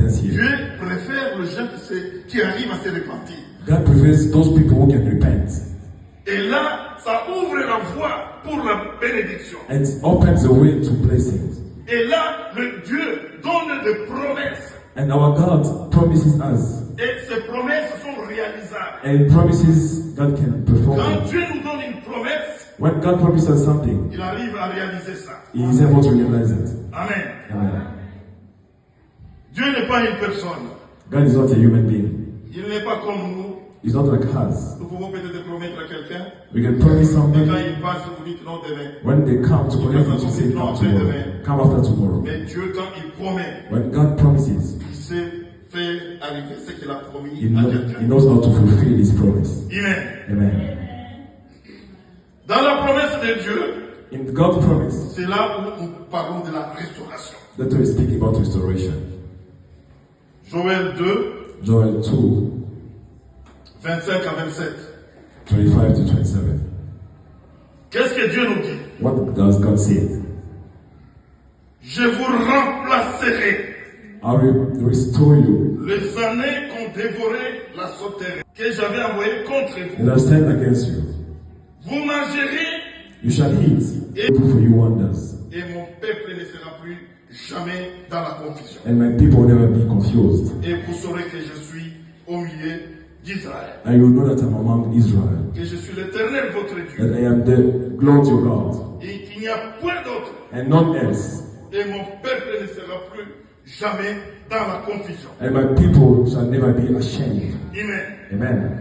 repentance here. Dieu préfère les gens qui arrivent à se repentir. God prefers those people who can repent. Et là, ça ouvre la voie pour la bénédiction. And it opens the way to blessings. Et là, le Dieu donne des promesses. And our God promises us. Et ces promesses sont réalisables. And promises God can perform. Quand Dieu nous donne une promesse, When God promises us something, il arrive à réaliser ça. He is able to realize it. Amen. Amen. Dieu n'est pas une personne. God is not a human being. Il n'est pas comme nous. He's not like us. Nous pouvons peut-être promettre à quelqu'un. We can promise Et something. quand il passe, vous dites non demain. When they come to connect with you, say come tomorrow. Come after tomorrow. Mais Dieu, quand il promet, When God promises, il sait faire arriver ce qu'il a promis He à He quelqu'un. knows how to fulfill His promise. Amen. Amen. Dans la promesse de Dieu, In God's promise, c'est là où nous parlons de la restauration. that's why we speak about restoration. Joël 2, Joel 2, 25 à 27. 25 to 27. Qu'est-ce que Dieu nous dit? What does God say? Je vous remplacerai I will restore you les années qu'ont dévoré la sauterelle que j'avais envoyée contre and vous. I stand against you. Vous mangerez You shall eat, and do for you wonders, et mon peuple ne sera plus jamais dans la confusion. and my people will never be confused. Et vous saurez que je suis au milieu d'Israël. And you will know that I'm among Israel, Que je suis l'Éternel votre that Dieu. I am the Lord your God, Et qu'il n'y a point d'autre. and none else. Et mon peuple ne sera plus jamais dans la confusion. And my people shall never be ashamed. Amen. Amen.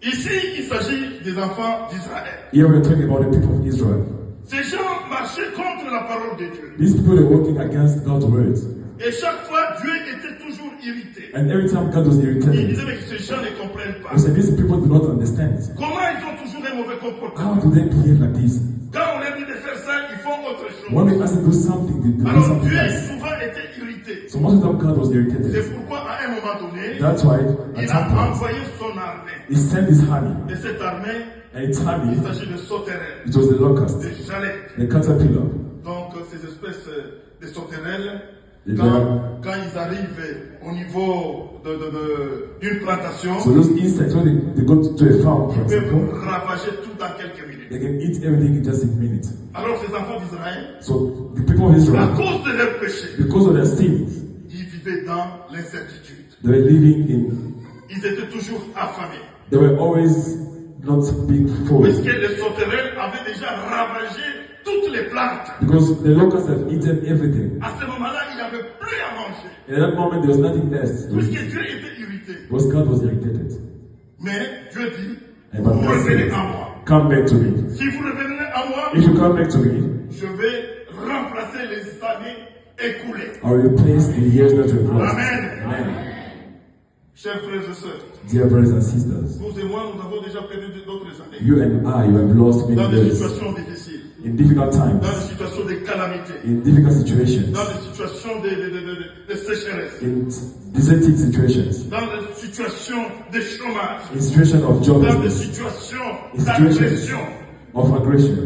Ici, il s'agit des enfants d'Israël. Here we're talking about the people of Israel. Ces gens marchaient contre la parole de Dieu. These people are working against God's words. Et chaque fois, Dieu était toujours irrité. And every time God was Il irritated, disait mais que ces gens ne comprennent pas. he said, these people do not understand. Comment ils ont toujours un mauvais comportement? How do they behave like this? Quand on leur dit de faire ça, ils font autre chose. When we ask them to do something, they do Alors something Dieu else. souvent était irrité. So most of the time God was irritated. C'est pourquoi à un moment donné, That's why at il some a point, envoyé son armée. he sent his army. Et cette armée, And its army, il s'agit de sauterelles, it was the locust, de jalets. the caterpillar. Donc ces espèces de sauterelles, Et quand ils arrivent au niveau d'une plantation, So those insects, when they go to a farm, for ils peuvent example, ravager tout dans quelques minutes. they can eat everything in just a minute. Alors ces enfants d'Israël, So the people of à Israel, cause de leurs péchés, because of their sins, ils vivaient dans l'incertitude. they were living in, Ils étaient toujours affamés. they were always not being full. Puisque les sauterelles avaient déjà ravagé toutes les plantes. Because the locusts have eaten everything. À ce moment-là, il n'y avait plus à manger. And at that moment, there was nothing left. Puisque Dieu était irrité. Because God was irritated. Mais Dieu dit, And vous God revenez said, à moi. come back to me. Si vous revenez à moi, If you come back to me, je vais remplacer les années écoulées. I will replace the years that you have lost. Amen. Amen. Chers frères et sœurs, Dear brothers and sisters, vous et moi, nous avons déjà perdu d'autres années. you and I, you have lost Dans many des years situations difficiles. in difficult Dans times, des situations de calamité. in difficult situations, Dans des situations de sécheresse. in desertic situations, Dans des situations de chômage. in situations of Dans des joblessness, situations in situations d'agression. of aggression.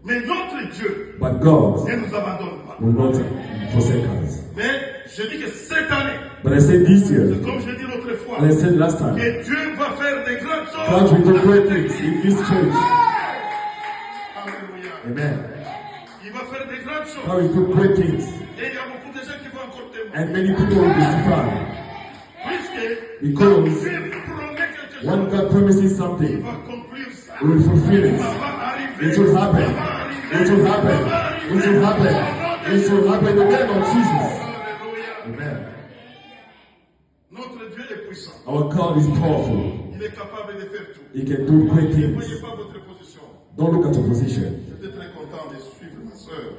Mais notre Dieu But God ne nous abandonne pas. will not forsake us. Mais je dis que cette année, But I said this year, c'est comme je dis l'autre fois, and I said last time, que Dieu va faire des grandes God choses. will do great things in this church. Alléluia. Amen. Il va faire des grandes choses. God will do great things. Et il y a beaucoup de gens qui vont encore témoigner. And many people will testify. Puisque Because quand Dieu promet quelque chose, when God promises il something, va accomplir ça. He will fulfill it. Ça va arriver. It will happen. Ça va arriver. It will happen. Ça va arriver. It will happen. It will happen in the name of Jesus. Alléluia. Amen. Notre Dieu est puissant. Our God is powerful. Il est capable de faire tout. He can do great Ne things. voyez pas votre position. Don't look at your position. J'étais très content de suivre ma soeur.